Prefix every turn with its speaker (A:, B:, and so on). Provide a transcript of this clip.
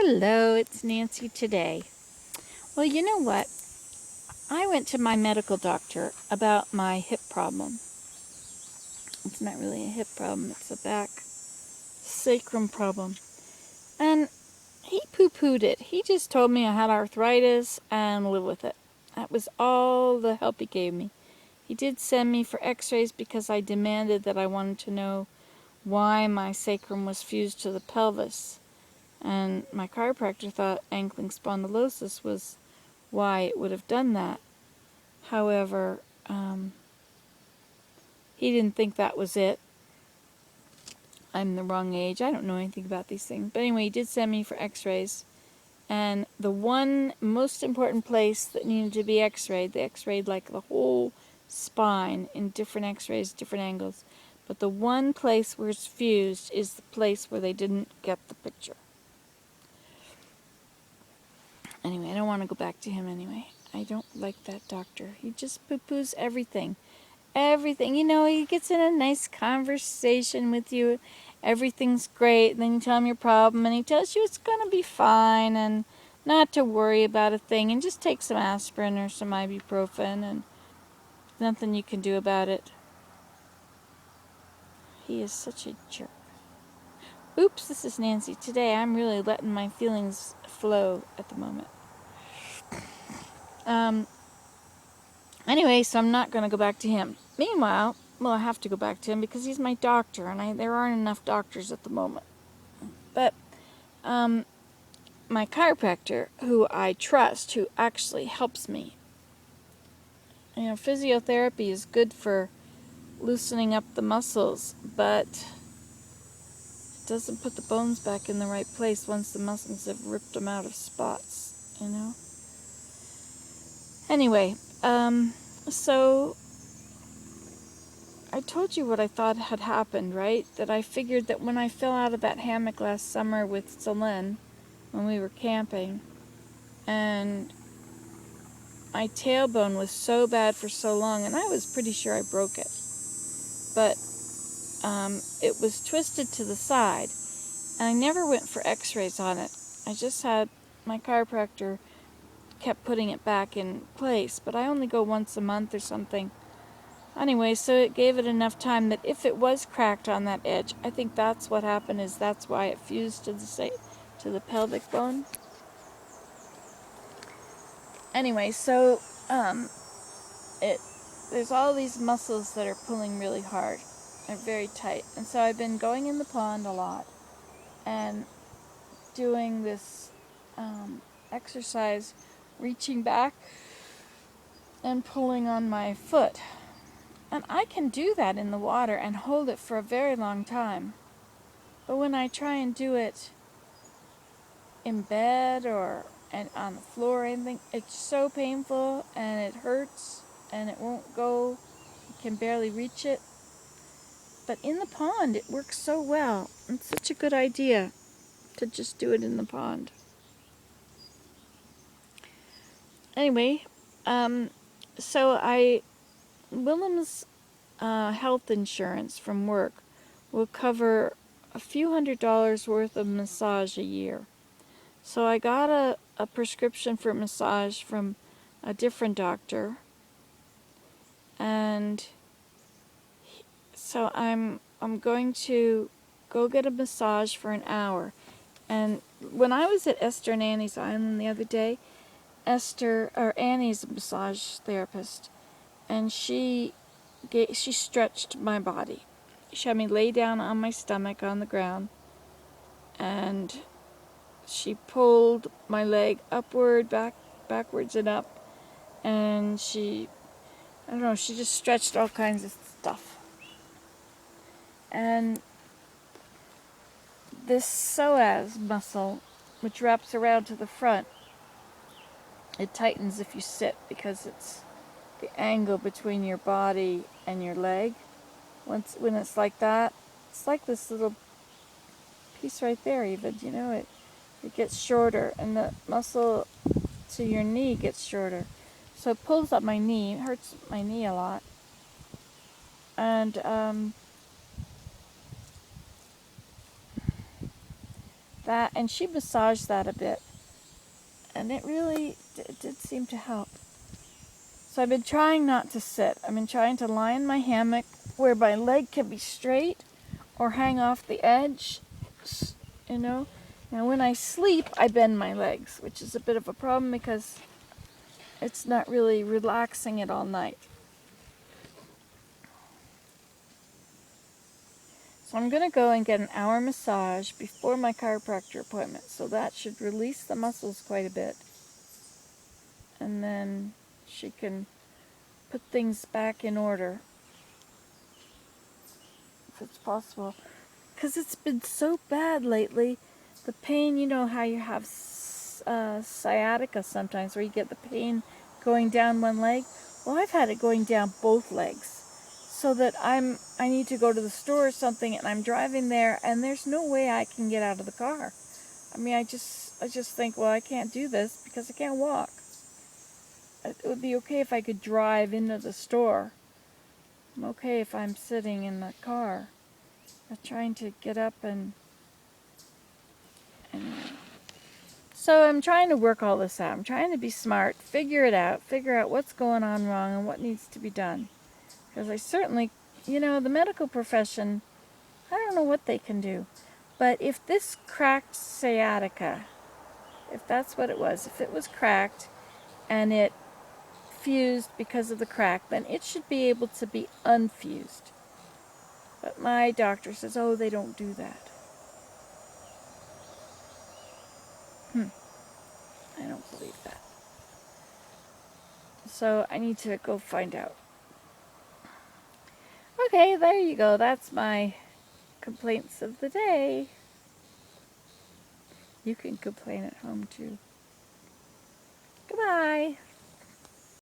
A: Hello, it's Nancy today. Well, you know what? I went to my medical doctor about my hip problem. It's not really a hip problem, it's a back sacrum problem. And he poo-pooed it. He just told me I had arthritis and live with it. That was all the help he gave me. He did send me for x-rays because I demanded that I wanted to know why my sacrum was fused to the pelvis. And my chiropractor thought ankylosing spondylosis was why it would have done that. However, he didn't think that was it. I'm the wrong age. I don't know anything about these things. But anyway, he did send me for x-rays. And the one most important place that needed to be x-rayed, they x-rayed like the whole spine in different x-rays, different angles. But the one place where it's fused is the place where they didn't get the picture. Anyway, I don't want to go back to him anyway. I don't like that doctor. He just poo-poos everything. Everything. You know, he gets in a nice conversation with you. Everything's great. And then you tell him your problem, and he tells you it's going to be fine and not to worry about a thing. And just take some aspirin or some ibuprofen, and nothing you can do about it. He is such a jerk. Oops, this is Nancy. Today I'm really letting my feelings flow at the moment. Anyway, so I'm not going to go back to him. Meanwhile, well, I have to go back to him because he's my doctor, and there aren't enough doctors at the moment. But my chiropractor, who I trust, who actually helps me, physiotherapy is good for loosening up the muscles, but it doesn't put the bones back in the right place once the muscles have ripped them out of spots, Anyway, so I told you what I thought had happened, right? That I figured that when I fell out of that hammock last summer with Celine, when we were camping, and my tailbone was so bad for so long, and I was pretty sure I broke it. But it was twisted to the side, and I never went for x-rays on it. I just had my chiropractor kept putting it back in place, but I only go once a month or something. Anyway, so it gave it enough time that if it was cracked on that edge, I think that's what happened, is that's why it fused to the pelvic bone. Anyway, so there's all these muscles that are pulling really hard. They're very tight. And so I've been going in the pond a lot and doing this exercise, reaching back and pulling on my foot. And I can do that in the water and hold it for a very long time. But when I try and do it in bed or on the floor or anything, it's so painful and it hurts and it won't go. You can barely reach it. But in the pond, it works so well. It's such a good idea to just do it in the pond. Anyway, so Willem's health insurance from work will cover a few $100s worth of massage a year. So I got a prescription for massage from a different doctor, and so I'm going to go get a massage for an hour. And when I was at Esther and Annie's Island the other day, Annie's a massage therapist, and she stretched my body. She had me lay down on my stomach on the ground, and she pulled my leg upward, backwards and up, and she just stretched all kinds of stuff. And this psoas muscle, which wraps around to the front, it tightens if you sit because it's the angle between your body and your leg. When it's like that, it's like this little piece right there even, it gets shorter, and the muscle to your knee gets shorter. So it pulls up my knee. It hurts my knee a lot. And That, and she massaged that a bit, and it really did seem to help. So I've been trying not to sit. I've been trying to lie in my hammock where my leg can be straight or hang off the edge, you know. Now when I sleep, I bend my legs, which is a bit of a problem because it's not really relaxing it all night. So I'm going to go and get an hour massage before my chiropractor appointment. So that should release the muscles quite a bit. And then she can put things back in order, if it's possible. Because it's been so bad lately. The pain, you know how you have sciatica sometimes, where you get the pain going down one leg? Well, I've had it going down both legs. So that I need to go to the store or something, and I'm driving there, and there's no way I can get out of the car. I mean, I just think, well, I can't do this because I can't walk. It would be okay if I could drive into the store. I'm okay if I'm sitting in the car. I'm trying to get up and so I'm trying to work all this out. I'm trying to be smart, figure it out, figure out what's going on wrong and what needs to be done. Because I certainly, you know, the medical profession, I don't know what they can do. But if this cracked sciatica, if that's what it was, if it was cracked and it fused because of the crack, then it should be able to be unfused. But my doctor says, oh, they don't do that. I don't believe that. So I need to go find out. Okay, there you go. That's my complaints of the day. You can complain at home too.